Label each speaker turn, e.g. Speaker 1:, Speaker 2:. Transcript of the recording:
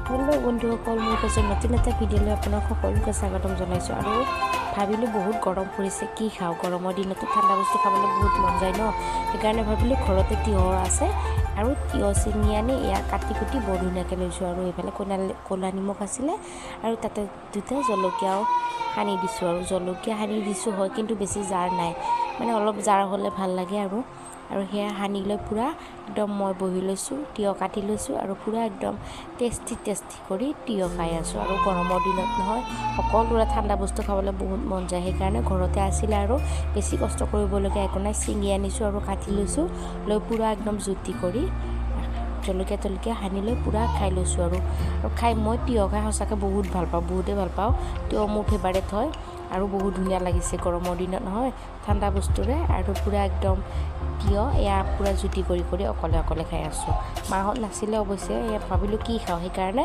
Speaker 1: Hello' বন্ধুসকল, মোৰ পাছত নতুন এটা ভিডিঅ'লৈ আপোনাক সকলোকে স্বাগতম জনাইছোঁ। আৰু ভাবিলোঁ বহুত গৰম পৰিছে, কি খাওঁ, গৰমৰ দিনতো ঠাণ্ডা বস্তু খাবলৈ বহুত মন যায় ন। সেইকাৰণে ভাবিলোঁ ঘৰতে তিয়ঁহ আছে আৰু তিয়ঁহ ছিঙি আনি এয়া কাটি কুটি বৰ ধুনীয়াকৈ লৈছোঁ। আৰু এইফালে ক'লা নিমখ আছিলে আৰু তাতে দুটা জলকীয়াও সানি দিছোঁ। আৰু জলকীয়া সানি দিছোঁ হয়, কিন্তু বেছি জাৰ নাই, মানে অলপ জাৰ হ'লে ভাল লাগে। আৰু সেয়া সানি লৈ পূৰা একদম মই বহি লৈছোঁ, তিয়ঁহ কাটি লৈছোঁ আৰু পূৰা একদম টেষ্টি কৰি তিয়ঁহ খাই আছোঁ। আৰু গৰমৰ দিনত নহয়, সকলোৰে ঠাণ্ডা বস্তু খাবলৈ বহুত মন যায়। সেইকাৰণে ঘৰতে আছিলে আৰু বেছি কষ্ট কৰিবলগীয়া একো নাই, ছিঙি আনিছোঁ আৰু কাটি লৈছোঁ, লৈ পূৰা একদম জুতি কৰি জলকীয়া সানি লৈ পূৰা খাই লৈছোঁ। আৰু খাই মই তিয়ঁহ খাই সঁচাকৈ বহুত ভাল পাওঁ, বহুতেই ভাল পাওঁ। তিয়ঁহ মোৰ ফেভাৰেট হয় আৰু বহুত ধুনীয়া লাগিছে গৰমৰ দিনত নহয়, ঠাণ্ডা বস্তুৰে। আৰু পূৰা একদম তিয়ঁহ এয়া পূৰা জুতি কৰি অকলে খাই আছোঁ। মাহঁত নাছিলে অৱশ্যে, এয়া ভাবিলোঁ কি খাওঁ, সেইকাৰণে